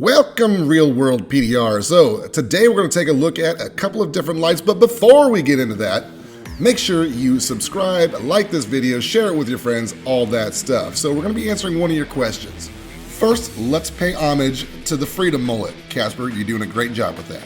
Welcome, real world PDR. So today we're going to take a look at a couple of different lights, but before we get into that, make sure you subscribe, like this video, share it with your friends, all that stuff. So we're going to be answering one of your questions. First, let's pay homage to the Freedom Mullet. Casper, you're doing a great job with that.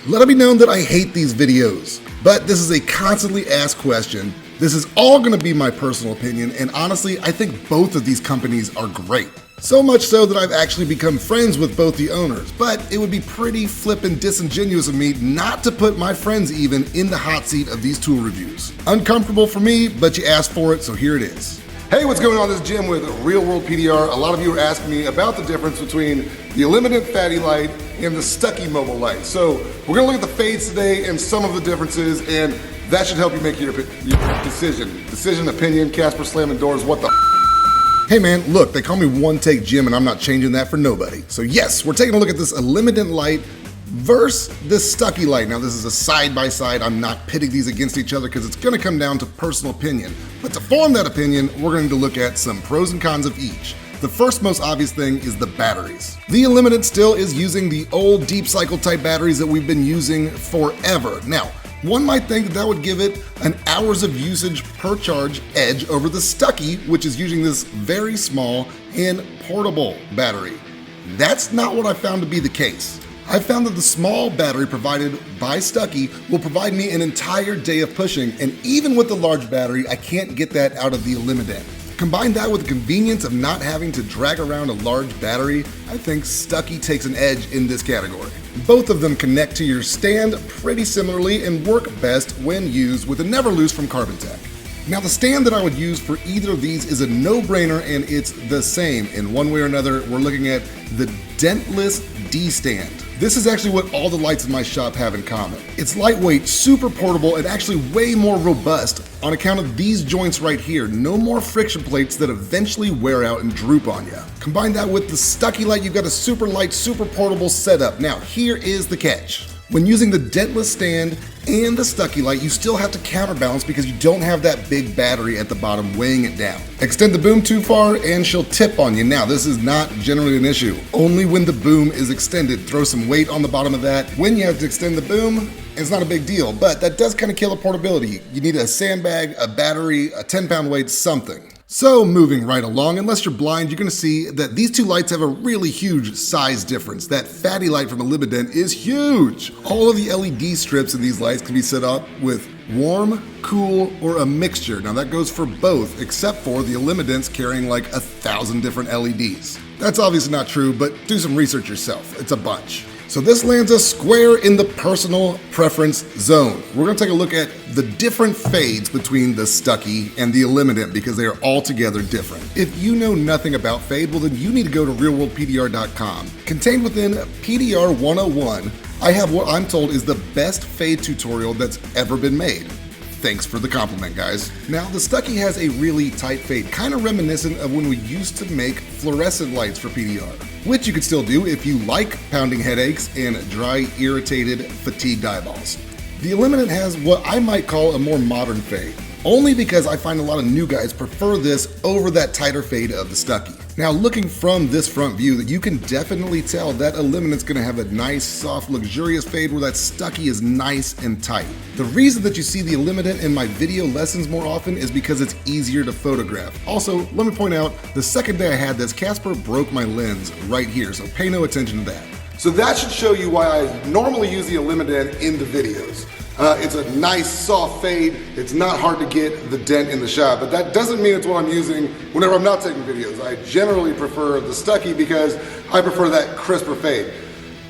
Let it be known that I hate these videos, but this is a constantly asked question. This is all going to be my personal opinion, and honestly, I think both of these companies are great. So much so that I've actually become friends with both the owners, but it would be pretty flippin' disingenuous of me not to put my friends even in the hot seat of these tool reviews. Uncomfortable for me, but you asked for it, so here it is. Hey, what's going on? This is Jim with Real World PDR. A lot of you are asking me about the difference between the Elimadent fatty light and the Stuckey mobile light. So we're gonna look at the fades today and some of the differences, and that should help you make your decision, opinion. Casper slamming doors, what the Hey man, look, they call me One Take Jim and I'm not changing that for nobody. So yes, we're taking a look at this Elimadent light versus this Stuckey light. Now this is a side-by-side. I'm not pitting these against each other because it's gonna come down to personal opinion. But to form that opinion, we're going to look at some pros and cons of each. The first most obvious thing is the batteries. The Elimadent still is using the old deep cycle type batteries that we've been using forever. Now, one might think that would give it an hours of usage per charge edge over the Stuckey, which is using this very small and portable battery. That's not what I found to be the case. I found that the small battery provided by Stuckey will provide me an entire day of pushing, and even with the large battery, I can't get that out of the Elimadent. Combine that with the convenience of not having to drag around a large battery, I think Stuckey takes an edge in this category. Both of them connect to your stand pretty similarly and work best when used with a never loose from Carbon-Tech. Now the stand that I would use for either of these is a no-brainer, and it's the same. In one way or another, we're looking at the dentless D-stand. This is actually what all the lights in my shop have in common. It's lightweight, super portable, and actually way more robust on account of these joints right here. No more friction plates that eventually wear out and droop on you. Combine that with the Stuckey light, you've got a super light, super portable setup. Now here is the catch. When using the dentless stand and the Stuckey light, you still have to counterbalance because you don't have that big battery at the bottom weighing it down. Extend the boom too far and she'll tip on you. Now, this is not generally an issue. Only when the boom is extended. Throw some weight on the bottom of that. When you have to extend the boom, it's not a big deal, but that does kind of kill the portability. You need a sandbag, a battery, a 10-pound weight, something. So moving right along, unless you're blind, you're gonna see that these two lights have a really huge size difference. That fatty light from Elimadent is huge. All of the LED strips in these lights can be set up with warm, cool, or a mixture. Now that goes for both, except for the Elimadent's carrying like 1,000 different LEDs. That's obviously not true, but do some research yourself. It's a bunch. So this lands us square in the personal preference zone. We're gonna take a look at the different fades between the Stuckey and the Elimadent because they are altogether different. If you know nothing about fade, well then you need to go to realworldpdr.com. Contained within PDR 101, I have what I'm told is the best fade tutorial that's ever been made. Thanks for the compliment, guys. Now, the Stuckey has a really tight fade, kind of reminiscent of when we used to make fluorescent lights for PDR, which you could still do if you like pounding headaches and dry, irritated, fatigued eyeballs. The Elimadent has what I might call a more modern fade, only because I find a lot of new guys prefer this over that tighter fade of the Stuckey. Now, looking from this front view, that you can definitely tell that Elimadent's gonna have a nice, soft, luxurious fade where that Stuckey is nice and tight. The reason that you see the Elimadent in my video lessons more often is because it's easier to photograph. Also, let me point out, the second day I had this, Casper broke my lens right here, so pay no attention to that. So that should show you why I normally use the Elimadent in the videos. It's a nice soft fade. It's not hard to get the dent in the shot, but that doesn't mean it's what I'm using whenever I'm not taking videos. I generally prefer the Stuckey because I prefer that crisper fade.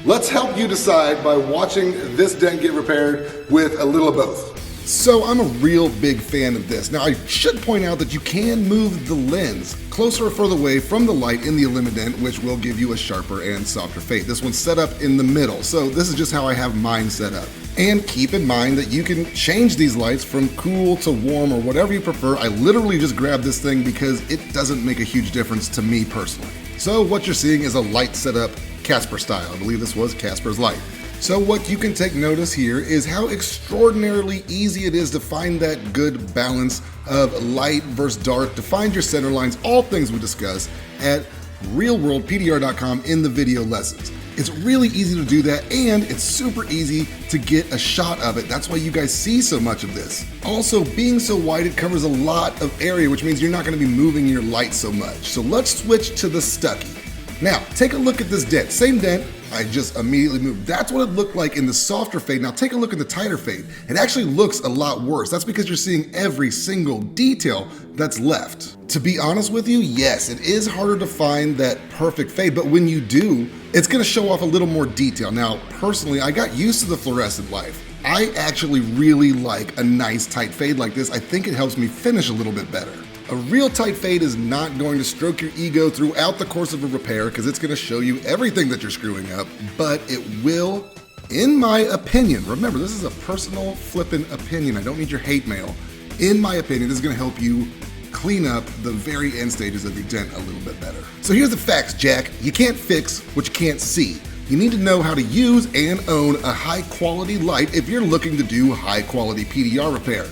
Let's help you decide by watching this dent get repaired with a little of both. So I'm a real big fan of this. Now I should point out that you can move the lens closer or further away from the light in the Elimadent, which will give you a sharper and softer fade. This one's set up in the middle, so this is just how I have mine set up. And keep in mind that you can change these lights from cool to warm or whatever you prefer. I literally just grabbed this thing because it doesn't make a huge difference to me personally. So what you're seeing is a light setup Casper style. I believe this was Casper's light. So what you can take notice here is how extraordinarily easy it is to find that good balance of light versus dark, to find your center lines, all things we discuss at realworldpdr.com in the video lessons. It's really easy to do that, and it's super easy to get a shot of it. That's why you guys see so much of this. Also, being so wide, it covers a lot of area, which means you're not going to be moving your light so much. So let's switch to the Stuckey. Now, take a look at this dent. Same dent, I just immediately moved. That's what it looked like in the softer fade. Now take a look at the tighter fade. It actually looks a lot worse. That's because you're seeing every single detail that's left. To be honest with you, yes, it is harder to find that perfect fade, but when you do, it's gonna show off a little more detail. Now, personally, I got used to the fluorescent life. I actually really like a nice tight fade like this. I think it helps me finish a little bit better. A real tight fade is not going to stroke your ego throughout the course of a repair because it's going to show you everything that you're screwing up, but it will, in my opinion, remember this is a personal flippin' opinion, I don't need your hate mail. In my opinion, this is going to help you clean up the very end stages of your dent a little bit better. So here's the facts, Jack. You can't fix what you can't see. You need to know how to use and own a high quality light if you're looking to do high quality PDR repair.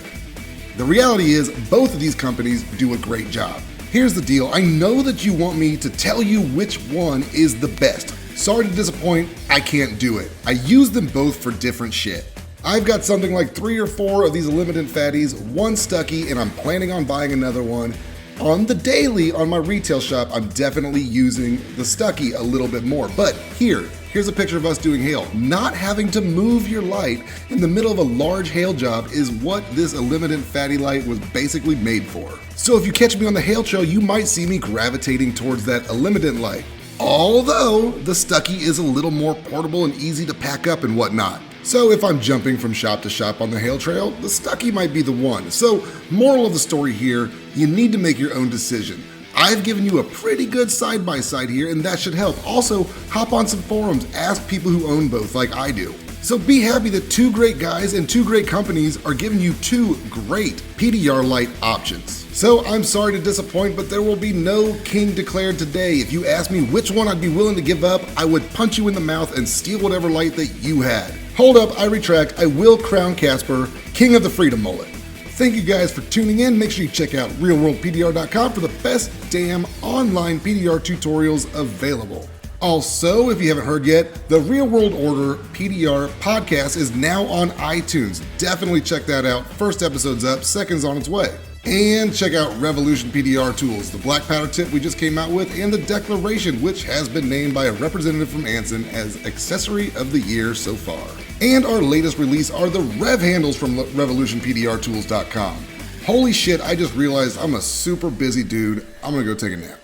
The reality is, both of these companies do a great job. Here's the deal, I know that you want me to tell you which one is the best. Sorry to disappoint, I can't do it. I use them both for different shit. I've got something like 3 or 4 of these Elimadent fatties, one Stuckey, and I'm planning on buying another one. On the daily, on my retail shop, I'm definitely using the Stuckey a little bit more, but here's a picture of us doing hail. Not having to move your light in the middle of a large hail job is what this Elimadent fatty light was basically made for. So if you catch me on the hail trail, you might see me gravitating towards that Elimadent light. Although the Stuckey is a little more portable and easy to pack up and whatnot. So if I'm jumping from shop to shop on the hail trail, the Stuckey might be the one. So moral of the story here, you need to make your own decision. I've given you a pretty good side-by-side here, and that should help. Also, hop on some forums, ask people who own both like I do. So be happy that 2 great guys and 2 great companies are giving you 2 great PDR light options. So I'm sorry to disappoint, but there will be no king declared today. If you ask me which one I'd be willing to give up, I would punch you in the mouth and steal whatever light that you had. Hold up, I retract, I will crown Casper king of the freedom mullet. Thank you guys for tuning in. Make sure you check out realworldpdr.com for the best damn online PDR tutorials available. Also, if you haven't heard yet, the Real World Order PDR podcast is now on iTunes. Definitely check that out. First episode's up, second's on its way. And check out Revolution PDR Tools, the black powder tip we just came out with, and the Declaration, which has been named by a representative from Anson as Accessory of the Year so far. And our latest release are the rev handles from revolutionpdrtools.com. Holy shit, I just realized I'm a super busy dude. I'm gonna go take a nap.